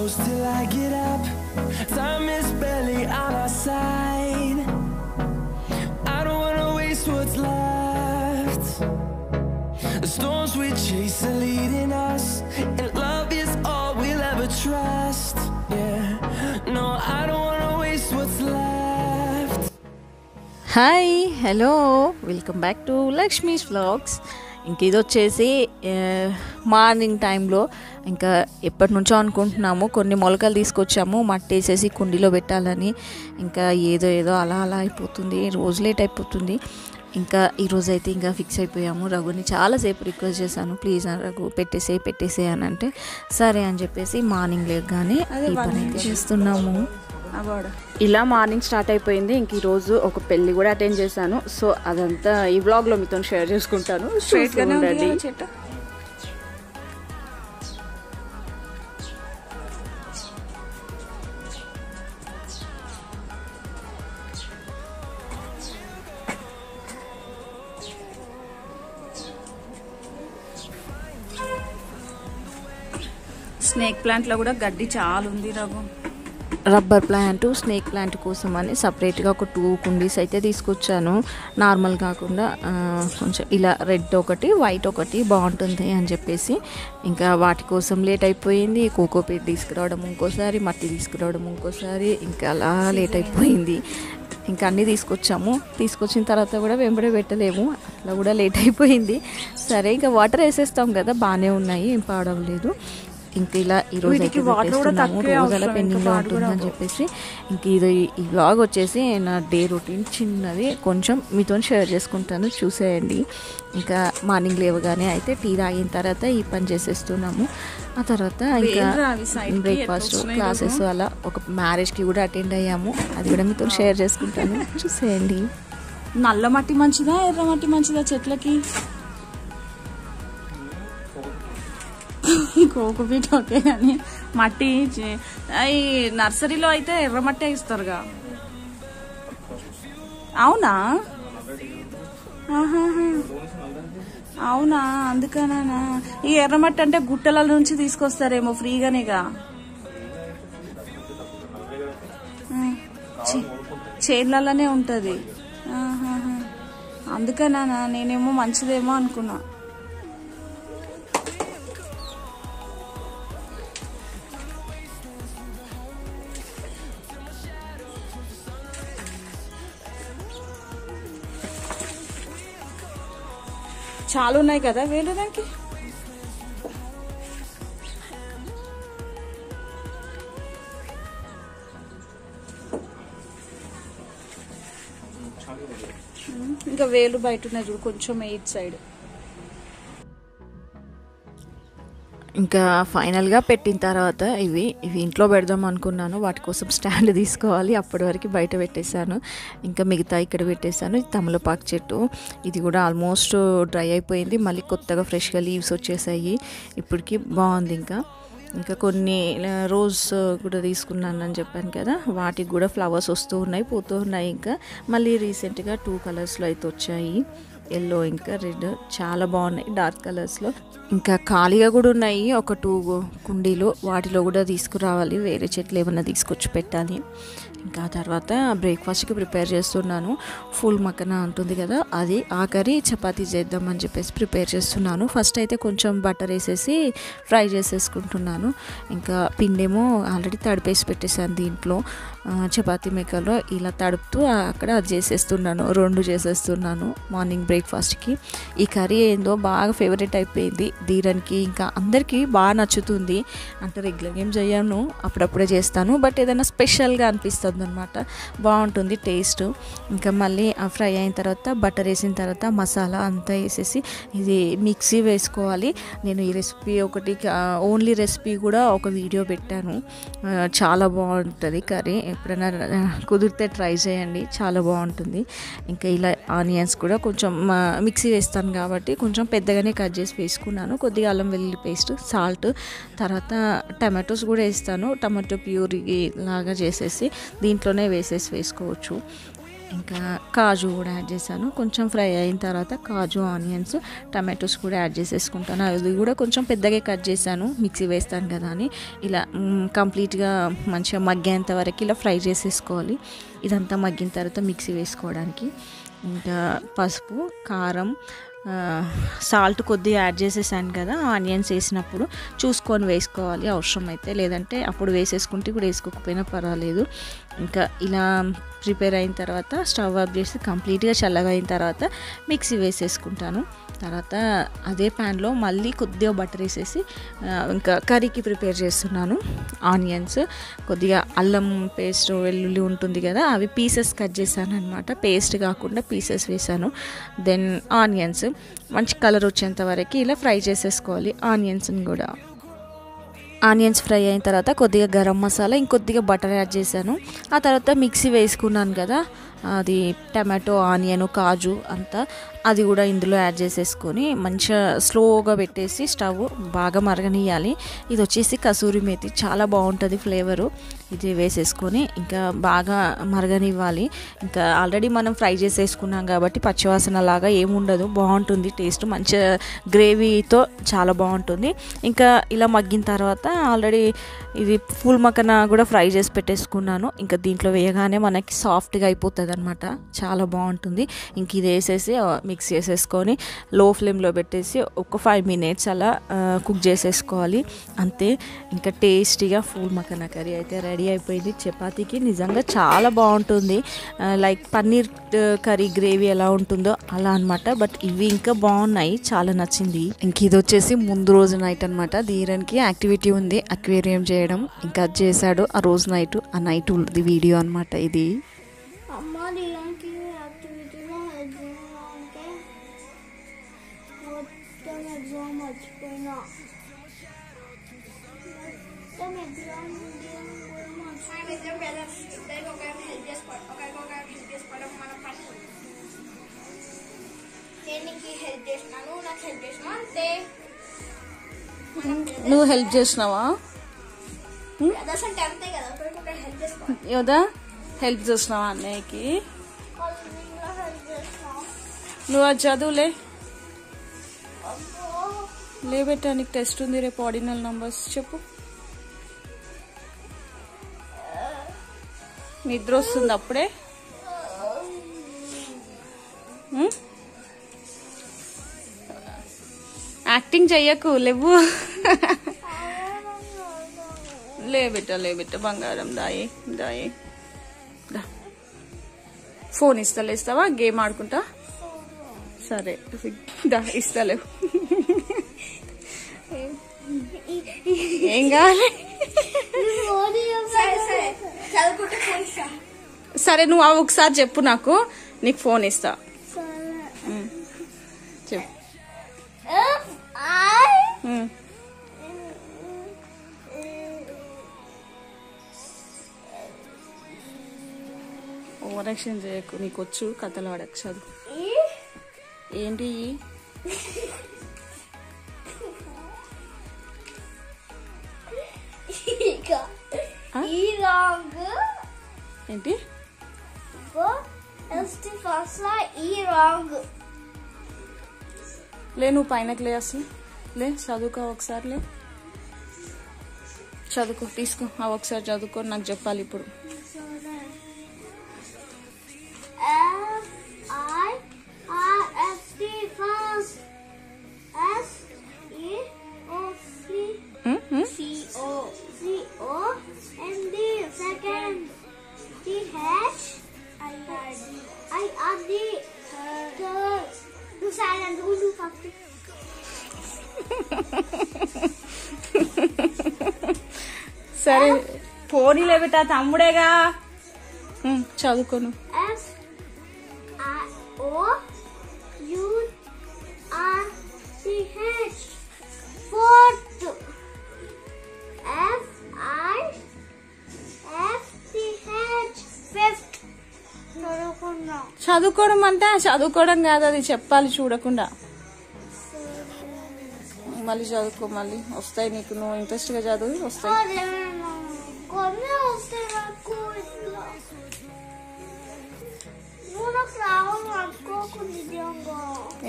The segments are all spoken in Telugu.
close till I get up. Time is barely on our side. I don't wanna waste what's left. The storms we chase are leading us, and love is all we'll ever trust. Yeah, no, I don't wanna waste what's left. Hi, hello, welcome back to Lakshmi's Vlogs. ఇంక ఇది వచ్చేసి మార్నింగ్ టైంలో ఇంకా ఎప్పటి నుంచో అనుకుంటున్నాము, కొన్ని మొలకలు తీసుకొచ్చాము, మట్టి వేసేసి కుండీలో పెట్టాలని. ఇంకా ఏదో అలా అయిపోతుంది, రోజు లేట్ అయిపోతుంది. ఇంకా ఈరోజు అయితే ఇంకా ఫిక్స్ అయిపోయాము. రఘుని చాలాసేపు రిక్వెస్ట్ చేశాను, ప్లీజ్ రఘు పెట్టేసే అని అంటే సరే అని చెప్పేసి మార్నింగ్ లేకగానే ఈ పని అయితే చేస్తున్నాము. ఇలా మార్నింగ్ స్టార్ట్ అయిపోయింది. ఇంక ఈరోజు ఒక పెళ్ళి కూడా అటెండ్ చేశాను. సో అదంతా ఈ వ్లాగ్లో మీతో షేర్ చేసుకుంటాను. స్నేక్ ప్లాంట్లో కూడా గడ్డి చాలా ఉంది Raghu. Rubber plant, snake plant కోసం అని సపరేట్గా ఒక 2 కుండీస్ అయితే తీసుకొచ్చాను. నార్మల్ కాకుండా కొంచెం ఇలా రెడ్ ఒకటి, వైట్ ఒకటి బాగుంటుంది అని చెప్పేసి ఇంకా వాటి కోసం లేట్ అయిపోయింది. కోకోపీట్ తీసుకురావడం ఇంకోసారి, మట్టి తీసుకురావడం ఇంకోసారి, ఇంకా అలా లేట్ అయిపోయింది. ఇంకా అన్నీ తీసుకొచ్చిన తర్వాత కూడా వెంబడే పెట్టలేము, అట్లా కూడా లేట్ అయిపోయింది. సరే ఇంకా వాటర్ వేసేస్తాం కదా, బాగానే ఉన్నాయి, ఏం పాడవలేదు. ఇంక ఇలా ఈరోజు అయితే పెట్టేస్తున్నాము, రోజు అలా పెండింగ్లో ఉంటుందని చెప్పేసి. ఇంక ఈ వ్లాగ్ వచ్చేసి నా డే రొటీన్ చిన్నది కొంచెం మీతో షేర్ చేసుకుంటాను, చూసేయండి. ఇంకా మార్నింగ్ లేవగానే అయితే టీ తాగిన తర్వాత ఈ పని చేసేస్తున్నాము. ఆ తర్వాత ఇంకా బ్రేక్ఫాస్ట్, క్లాసెస్, అలా ఒక మ్యారేజ్కి కూడా అటెండ్ అయ్యాము, అది కూడా మీతో షేర్ చేసుకుంటాను, చూసేయండి. నల్ల మట్టి మంచిదా, ఎర్ర మట్టి మంచిదా చెట్లకి? కోకోపీట్ ఓకే, కానీ మట్టి ఈ నర్సరీలో అయితే ఎర్రమట్టి ఇస్తారుగా. అవునా అవునా, అందుకనా? ఈ ఎర్రమట్టి అంటే గుట్టల నుంచి తీసుకొస్తారేమో ఫ్రీగానేగా, చేన్లలోనే ఉంటది. అందుకనా, నేనేమో మంచిదేమో అనుకున్నా. చాలా ఉన్నాయి కదా వేయడానికి. ఇంకా వేలు బయట ఉన్నాయి చూడు, కొంచెం ఎయిట్ సైడ్. ఇంకా ఫైనల్గా పెట్టిన తర్వాత ఇవి ఇంట్లో పెడదాం అనుకున్నాను, వాటి కోసం స్టాండ్ తీసుకోవాలి, అప్పటి వరకు బయట పెట్టేశాను. ఇంకా మిగతా ఇక్కడ పెట్టేశాను. ఇది తమలపాకు చెట్టు, ఇది కూడా ఆల్మోస్ట్ డ్రై అయిపోయింది, మళ్ళీ కొత్తగా ఫ్రెష్గా లీవ్స్ వచ్చేసాయి, ఇప్పటికి బాగుంది. ఇంకా కొన్ని రోజ్ కూడా తీసుకున్నాను అని చెప్పాను కదా, వాటికి కూడా ఫ్లవర్స్ వస్తూ ఉన్నాయి, పోతూ ఉన్నాయి. ఇంకా మళ్ళీ రీసెంట్గా 2 కలర్స్లో అయితే వచ్చాయి, ఎల్లో ఇంకా రెడ్, చాలా బాగున్నాయి డార్క్ కలర్స్లో. ఇంకా ఖాళీగా కూడా ఉన్నాయి ఒక 2 కుండీలు, వాటిలో కూడా తీసుకురావాలి, వేరే చెట్లు ఏమన్నా తీసుకొచ్చి పెట్టాలి. ఇంకా తర్వాత బ్రేక్ఫాస్ట్కి ప్రిపేర్ చేస్తున్నాను. ఫుల్ మక్కన ఉంటుంది కదా, అది ఆ కర్రీ చపాతీ చేద్దామని చెప్పేసి ప్రిపేర్ చేస్తున్నాను. ఫస్ట్ అయితే కొంచెం బటర్ వేసేసి ఫ్రై చేసేసుకుంటున్నాను. ఇంకా పిండేమో ఆల్రెడీ తడిపేసి పెట్టేశాను దీంట్లో, చపాతీ మేకర్లో ఇలా తడుపుతూ అక్కడ అది చేసేస్తున్నాను, 2 చేసేస్తున్నాను మార్నింగ్ బ్రేక్ఫాస్ట్కి. ఈ కర్రీ ఏందో బాగా ఫేవరెట్ అయిపోయింది ధీరన్కి, ఇంకా అందరికీ బాగా నచ్చుతుంది. అంటే రెగ్యులర్గా ఏం చేయను, అప్పుడప్పుడే చేస్తాను, బట్ ఏదైనా స్పెషల్గా అనిపిస్తుంది అనమాట, బాగుంటుంది టేస్ట్. ఇంకా మళ్ళీ ఆ ఫ్రై అయిన తర్వాత బటర్ వేసిన తర్వాత మసాలా అంతా వేసేసి ఇది మిక్సీ వేసుకోవాలి. నేను ఈ రెసిపీ ఒకటి ఓన్లీ రెసిపీ కూడా ఒక వీడియో పెట్టాను, చాలా బాగుంటుంది కర్రీ, ఎప్పుడైనా కుదిరితే ట్రై చేయండి, చాలా బాగుంటుంది. ఇంకా ఇలా ఆనియన్స్ కూడా కొంచెం మిక్సీ వేస్తాను కాబట్టి కొంచెం పెద్దగానే కట్ చేసి వేసుకున్నాను, కొద్దిగా అల్లం వెల్లుల్లి పేస్ట్, సాల్ట్, తర్వాత టమాటోస్ కూడా వేస్తాను, టమాటో ప్యూరీ లాగా చేసేసి దీంట్లోనే వేసుకోవచ్చు. ఇంకా కాజు కూడా యాడ్ చేశాను. కొంచెం ఫ్రై అయిన తర్వాత కాజు, ఆనియన్స్, టమాటోస్ కూడా యాడ్ చేసేసుకుంటాను. అది కూడా కొంచెం పెద్దగా కట్ చేశాను, మిక్సీ వేస్తాను కదా అని. ఇలా కంప్లీట్గా మంచిగా మగ్గేంత వరకు ఇలా ఫ్రై చేసేసుకోవాలి. ఇదంతా మగ్గిన తర్వాత మిక్సీ వేసుకోవడానికి ఇంకా పసుపు, కారం, సాల్ట్ కొద్దిగా యాడ్ చేసేసాను కదా. ఆనియన్స్ వేసినప్పుడు చూసుకొని వేసుకోవాలి అవసరం అయితే, లేదంటే అప్పుడు వేసేసుకుంటే ఇప్పుడు వేసుకోకపోయినా పర్వాలేదు. ఇంకా ఇలా ప్రిపేర్ అయిన తర్వాత స్టవ్ ఆఫ్ చేసి కంప్లీట్గా చల్లగా అయిన తర్వాత మిక్సీ వేసేసుకుంటాను. తర్వాత అదే ప్యాన్లో మళ్ళీ కొద్దిగా బటర్ వేసేసి ఇంకా కర్రీకి ప్రిపేర్ చేస్తున్నాను. ఆనియన్స్, కొద్దిగా అల్లం పేస్ట్, వెల్లుల్లి ఉంటుంది కదా, అవి పీసెస్ కట్ చేశాను అనమాట. పేస్ట్ కాకుండా పీసెస్ వేసాను. దెన్ ఆనియన్స్ మంచి కలర్ వచ్చేంత వరకు ఇలా ఫ్రై చేసేసుకోవాలి. ఆనియన్స్ని కూడా ఆనియన్స్ ఫ్రై అయిన తర్వాత కొద్దిగా గరం మసాలా, ఇంకొద్దిగా బటర్ యాడ్ చేశాను. ఆ తర్వాత మిక్సీ వేసుకున్నాను కదా, అది టమాటో, ఆనియన్, కాజు అంతా అది కూడా ఇందులో యాడ్ చేసేసుకొని మంచిగా స్లోగా పెట్టేసి స్టవ్ బాగా మరగనియాలి. ఇది వచ్చేసి కసూరి మేతి, చాలా బాగుంటుంది ఫ్లేవరు. ఇది వేసేసుకొని ఇంకా బాగా మరగనివ్వాలి. ఇంకా ఆల్రెడీ మనం ఫ్రై చేసేసుకున్నాం కాబట్టి పచ్చివాసన లాగా ఏముండదు, బాగుంటుంది టేస్ట్, మంచిగా గ్రేవీతో చాలా బాగుంటుంది. ఇంకా ఇలా మగ్గిన తర్వాత ఆల్రెడీ ఇది ఫుల్ మక్కన కూడా ఫ్రై చేసి పెట్టేసుకున్నాను. ఇంకా దీంట్లో వేయగానే మనకి సాఫ్ట్గా అయిపోతుంది అనమాట, చాలా బాగుంటుంది. ఇంక ఇది వేసేసి మిక్స్ చేసేసుకొని లో ఫ్లేమ్లో పెట్టేసి ఒక 5 minutes అలా కుక్ చేసేసుకోవాలి అంతే. ఇంకా టేస్టీగా ఫూల్ మక్కన కర్రీ అయితే రెడీ అయిపోయింది. చపాతీకి నిజంగా చాలా బాగుంటుంది, లైక్ పన్నీర్ కర్రీ గ్రేవీ ఎలా ఉంటుందో అలా అనమాట. బట్ ఇవి ఇంకా బాగున్నాయి, చాలా నచ్చింది. ఇంక ఇది వచ్చేసి ముందు రోజు నైట్ అనమాట. ధీరన్కి యాక్టివిటీ ఉంది, అక్వేరియం చేయడం, ఇంకా అది చేశాడు ఆ రోజు నైట్. ఆ నైట్ ఉంది వీడియో అనమాట ఇది. నువ్వు హెల్ప్ చేసినావా? యోదా హెల్ప్ చేసినావా అన్నయ్యకి? నువ్వు అది చదువులే లేబెట్టా, నీకు టెస్ట్ ఉంది రేపు. ఆర్డినల్ నంబర్స్ చెప్పు. నిద్ర వస్తుంది అప్పుడే. యాక్టింగ్ చెయ్యకు, లేవు. లేబెట్ట బంగారం, దాయి దాయి. ఫోన్ ఇస్తావా? గేమ్ ఆడుకుంటా. సరే దా, ఇస్తలేవు. ఏం కావాలి? సరే నువ్వు అవి ఒకసారి చెప్పు నాకు, నీకు ఫోన్ ఇస్తా. చెప్పు. ఓవరాక్షన్ చేయకు, నీకు వచ్చు కథలు ఆడకు, చదువు. ఏంటి ఏంటి? లే, నువ్వు పైనకి లే, అసలు లే, చదువుకో ఒకసారి. లే చదువుకో, తీసుకో అవి ఒకసారి చదువుకో, నాకు చెప్పాలి ఇప్పుడు. సరే పోనీలే బేటా, తమ్ముడేగా, చదువుకోను. చదువుకోవడం అంటే చదువుకోవడం కాదు, అది చెప్పాలి చూడకుండా. మళ్ళీ చదువుకో, మళ్ళీ వస్తాయి నీకు, నువ్వు ఇంట్రెస్ట్ గా చదువు, వస్తాయి.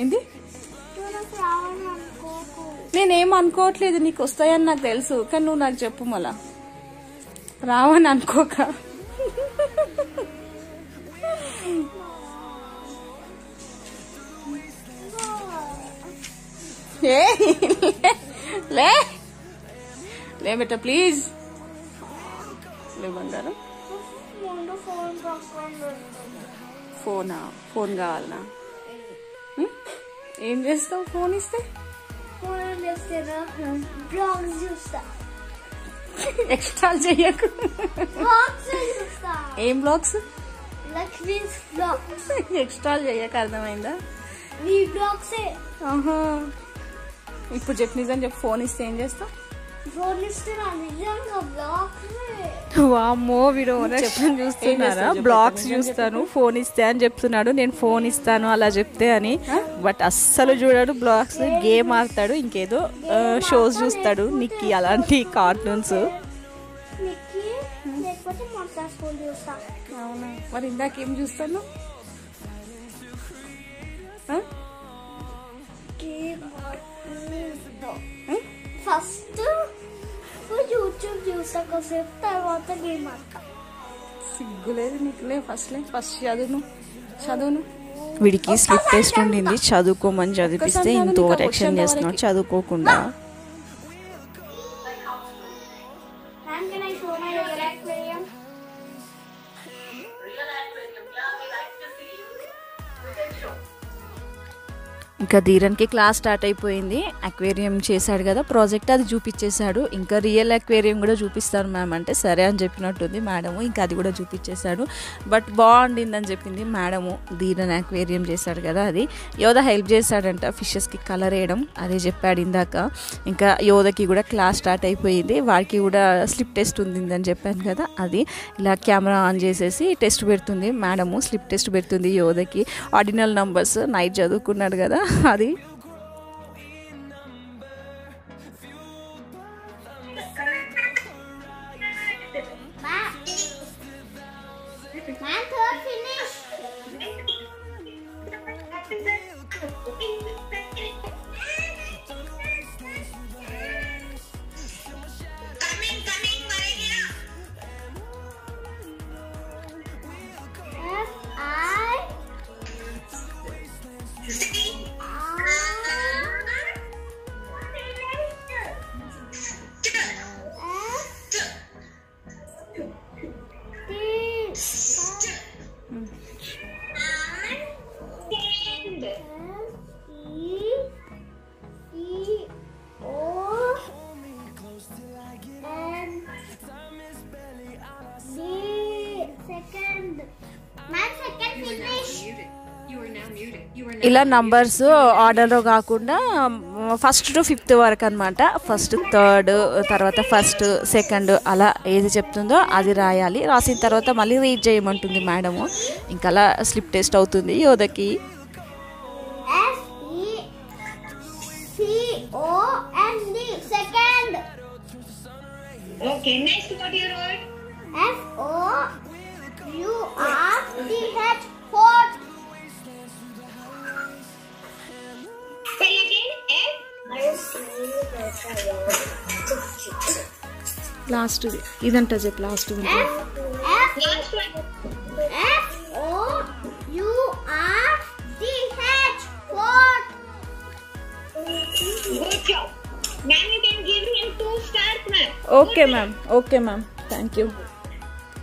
ఏంటి నేనేం అనుకోవట్లేదు, నీకు వస్తాయని నాకు తెలుసు, కానీ నువ్వు నాకు చెప్పు మళ్ళా రావని అనుకోక. లే లే బెట్ట ప్లీజ్, లే బంగారం. ఫోన్ కావాలనా? ఏం చేస్తావు ఫోన్ ఇస్తే? ఎక్స్ట్రా చెయ్యకు. ఏం బ్లాగ్స్? ఎక్స్ట్రా చెయ్యక, అర్థమైందా? ఇప్పుడు చెప్పు, నిజం చెప్పు, ఫోన్ ఇస్తే ఏం చేస్తావు? వామ్మో వీడు చెప్పని చూస్తున్నారా? బ్లాగ్స్ చూస్తాను, ఫోన్ ఇస్తే అని చెప్తున్నాడు. నేను ఫోన్ ఇస్తాను అలా చెప్తే అని, బట్ అస్సలు చూడాడు బ్లాగ్స్. గేమ్ ఆడతాడు, ఇంకేదో షోస్ చూస్తాడు, నిక్కీ అలాంటి కార్టూన్స్. అవునా, మరి ఇందాకేం చూస్తాను? ఫస్ట్ యూట్యూబ్ చూస్తా కాసేపు, తర్వాత గేమ్ ఆడతా. సిగ్గులేదు నీకులే. ఫస్ట్ చదువును. వీడికి స్లిప్ టెస్ట్ ఉండింది, చదువుకోమని చదివిస్తే ఇంత ఓవర్ యాక్షన్ చేస్తున్నాడు చదువుకోకుండా. ఇంకా ధీరన్కి క్లాస్ స్టార్ట్ అయిపోయింది. అక్వేరియం చేశాడు కదా ప్రాజెక్ట్, అది చూపించేశాడు. ఇంకా రియల్ అక్వేరియం కూడా చూపిస్తాను మ్యామ్ అంటే సరే అని చెప్పినట్టుంది మేడము. ఇంకా అది కూడా చూపించేశాడు, బట్ బాగుండిందని చెప్పింది మేడము. ధీరన్ అక్వేరియం చేశాడు కదా, అది యోధ హెల్ప్ చేశాడంట ఫిషెస్కి కలర్ వేయడం, అదే చెప్పాడు ఇందాక. ఇంకా యోధకి కూడా క్లాస్ స్టార్ట్ అయిపోయింది, వాడికి కూడా స్లిప్ టెస్ట్ ఉందని చెప్పాను కదా, అది ఇలా కెమెరా ఆన్ చేసేసి టెస్ట్ పెడుతుంది మేడము. స్లిప్ టెస్ట్ పెడుతుంది యోధకి. ఆర్డినల్ నంబర్స్ నైట్ చదువుకున్నాడు కదా అది. ఇలా నంబర్స్ ఆర్డర్లో కాకుండా ఫస్ట్ టు ఫిఫ్త్ వరకు అనమాట. ఫస్ట్ థర్డ్, తర్వాత ఫస్ట్ సెకండ్, అలా ఏది చెప్తుందో అది రాయాలి. రాసిన తర్వాత మళ్ళీ రీడ్ చేయమంటుంది మేడము. ఇంకా అలా స్లిప్ టెస్ట్ అవుతుంది యోధకి. Okay, next what you wrote? F-O-U-R-T-H, fourth. Say again, last ఇదంట చెప్పు, last F-O-U-R-T-H, fourth. Good job. Ma'am, you can give him 2 stars, ma'am. Okay ma'am, thank you.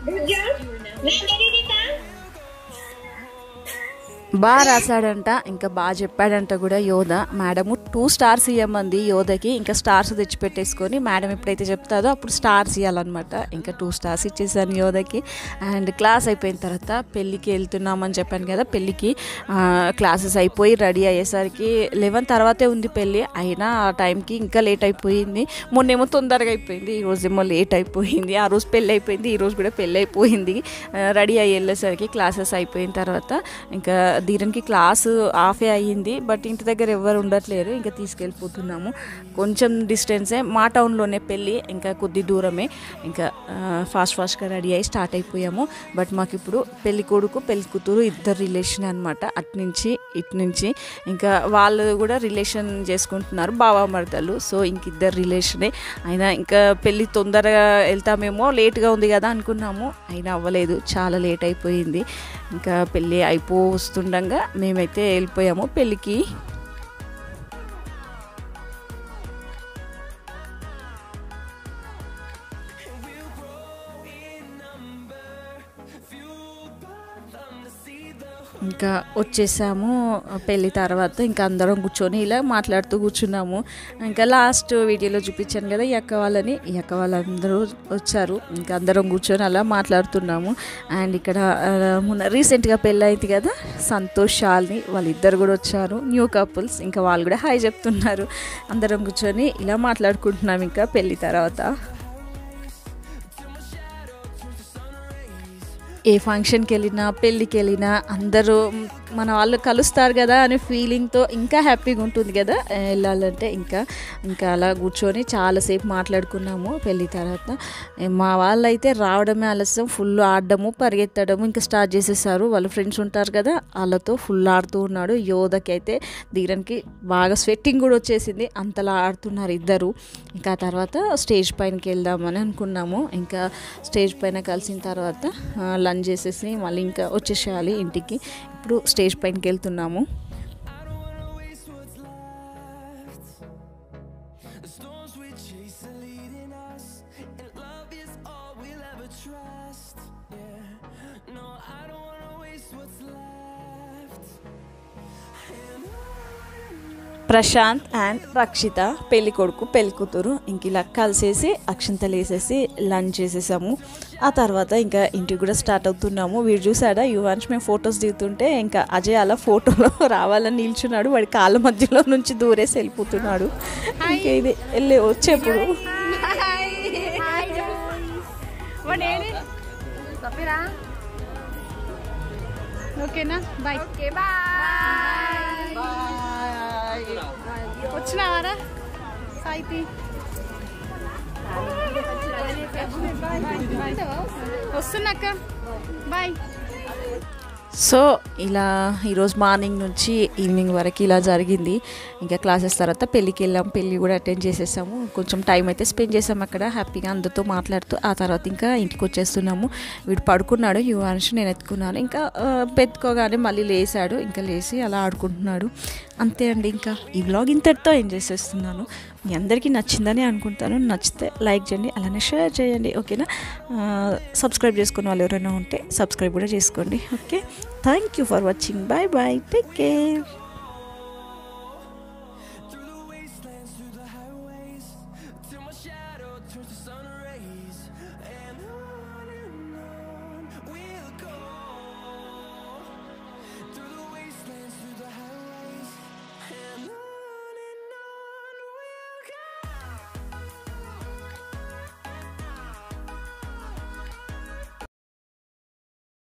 Good job. Ma'am, ready, Rita? బాగా రాశాడంట, ఇంకా బాగా చెప్పాడంట కూడా యోధ. మేడము 2 స్టార్స్ ఇవ్వమంది యోధకి. ఇంకా స్టార్స్ తెచ్చిపెట్టేసుకొని మేడం ఎప్పుడైతే చెప్తాదో అప్పుడు స్టార్స్ ఇవ్వాలన్నమాట. ఇంకా 2 స్టార్స్ ఇచ్చేసాను యోధకి. అండ్ క్లాస్ అయిపోయిన తర్వాత పెళ్ళికి వెళ్తున్నామని చెప్పాను కదా, పెళ్ళికి క్లాసెస్ అయిపోయి రెడీ అయ్యేసరికి 11 తర్వాతే ఉంది పెళ్ళి. అయినా ఆ టైంకి ఇంకా లేట్ అయిపోయింది. మొన్నేమో తొందరగా అయిపోయింది, ఈరోజేమో లేట్ అయిపోయింది. ఆ రోజు పెళ్ళి అయిపోయింది, ఈరోజు కూడా పెళ్ళి అయిపోయింది. రెడీ అయ్యి వెళ్ళేసరికి క్లాసెస్ అయిపోయిన తర్వాత ఇంకా ధీరన్కి క్లాసు హాఫే అయ్యింది, బట్ ఇంటి దగ్గర ఎవరు ఉండట్లేరు, ఇంకా తీసుకెళ్ళిపోతున్నాము. కొంచెం డిస్టెన్సే, మా టౌన్లోనే పెళ్ళి, ఇంకా కొద్ది దూరమే. ఇంకా ఫాస్ట్గా రెడీ అయ్యి స్టార్ట్ అయిపోయాము. బట్ మాకు ఇప్పుడు పెళ్లి కొడుకు పెళ్లి కూతురు ఇద్దరు రిలేషన్ అనమాట, అట్నుంచి ఇట్నుంచి. ఇంకా వాళ్ళు కూడా రిలేషన్ చేసుకుంటున్నారు, బావ మరదలు. సో ఇంక ఇద్దరు రిలేషనే. అయినా ఇంకా పెళ్ళి తొందరగా వెళ్తామేమో, లేట్గా ఉంది కదా అనుకున్నాము, అయినా అవ్వలేదు, చాలా లేట్ అయిపోయింది. ఇంకా పెళ్ళి వస్తుండగా మేమైతే వెళ్ళిపోయాము పెళ్ళికి. ఇంకా వచ్చేసాము పెళ్ళి తర్వాత. ఇంకా అందరం కూర్చొని ఇలా మాట్లాడుతూ కూర్చున్నాము. ఇంకా లాస్ట్ వీడియోలో చూపించాను కదా ఈ అక్క వాళ్ళని, ఈ అక్క వాళ్ళందరూ వచ్చారు. ఇంకా అందరం కూర్చొని అలా మాట్లాడుతున్నాము. అండ్ ఇక్కడ మొన్న రీసెంట్గా పెళ్ళి అయింది కదా సంతోష్ శాలిని, వాళ్ళిద్దరు కూడా వచ్చారు, న్యూ కపుల్స్. ఇంకా వాళ్ళు కూడా హాయ్ చెప్తున్నారు. అందరం కూర్చొని ఇలా మాట్లాడుకుంటున్నాం ఇంకా పెళ్ళి తర్వాత. ఏ ఫంక్షన్కి వెళ్ళినా పెళ్ళికి వెళ్ళినా అందరూ మన వాళ్ళు కలుస్తారు కదా అనే ఫీలింగ్తో ఇంకా హ్యాపీగా ఉంటుంది కదా వెళ్ళాలంటే. ఇంకా అలా కూర్చొని చాలాసేపు మాట్లాడుకున్నాము పెళ్ళి తర్వాత. మా వాళ్ళు అయితే రావడమే ఆలస్యం, ఫుల్ ఆడడము పరిగెత్తడము ఇంకా స్టార్ట్ చేసేసారు. వాళ్ళ ఫ్రెండ్స్ ఉంటారు కదా వాళ్ళతో ఫుల్ ఆడుతూ ఉన్నాడు. యోధకి అయితే ధీరన్కి బాగా స్వెట్టింగ్ కూడా వచ్చేసింది, అంతలా ఆడుతున్నారు ఇద్దరు. ఇంకా ఆ తర్వాత స్టేజ్ పైనకి వెళ్దామని అనుకున్నాము. ఇంకా స్టేజ్ పైన కలిసిన తర్వాత లంచ్ చేసేసి మళ్ళీ ఇంకా వచ్చేసేయాలి ఇంటికి. ఇప్పుడు స్టేజ్ పైనకి వెళ్తున్నాము. ప్రశాంత్ అండ్ రక్షిత పెళ్లి కొడుకు పెళ్లి కూతురు ఇంక ఇలా కలిసేసి అక్షంతలు వేసేసి లంచ్ చేసేసాము. ఆ తర్వాత ఇంకా ఇంటికి కూడా స్టార్ట్ అవుతున్నాము. వీడు చూసాడా యువాన్స్ మేము ఫొటోస్ దిగుతుంటే ఇంకా అజయ్ అలా ఫోటోలో రావాలని నిల్చున్నాడు, వాడి కాళ్ళ మధ్యలో నుంచి దూరేసి వెళ్ళిపోతున్నాడు. ఇంకా ఇది వెళ్ళి వచ్చేప్పుడు ఓకేనా బాయ్. వచ్చినావారా సాయితి? వస్తున్నాక బాయ్. సో ఇలా ఈరోజు మార్నింగ్ నుంచి ఈవినింగ్ వరకు ఇలా జరిగింది. ఇంకా క్లాసెస్ తర్వాత పెళ్ళికి వెళ్ళాం, పెళ్ళి కూడా అటెండ్ చేసేసాము. కొంచెం టైం అయితే స్పెండ్ చేసాము అక్కడ హ్యాపీగా అందరితో మాట్లాడుతూ. ఆ తర్వాత ఇంకా ఇంటికి వచ్చేస్తున్నాము. వీడు పడుకున్నాడు యువాన్ష్, నేను ఎత్తుకున్నాను. ఇంకా పెట్టుకోగానే మళ్ళీ లేసాడు, ఇంకా లేచి అలా ఆడుకుంటున్నాడు. అంతే అండి. ఇంకా ఈ వ్లాగ్ ఇంతటితో ఎంజాయ్ చేస్తున్నాను. మీ అందరికీ నచ్చిందని అనుకుంటాను. నచ్చితే లైక్ చేయండి, అలానే షేర్ చేయండి, ఓకేనా? సబ్స్క్రైబ్ చేసుకున్న వాళ్ళు ఎవరైనా ఉంటే సబ్స్క్రైబ్ కూడా చేసుకోండి, okay? Thank you for watching. Bye bye, take care.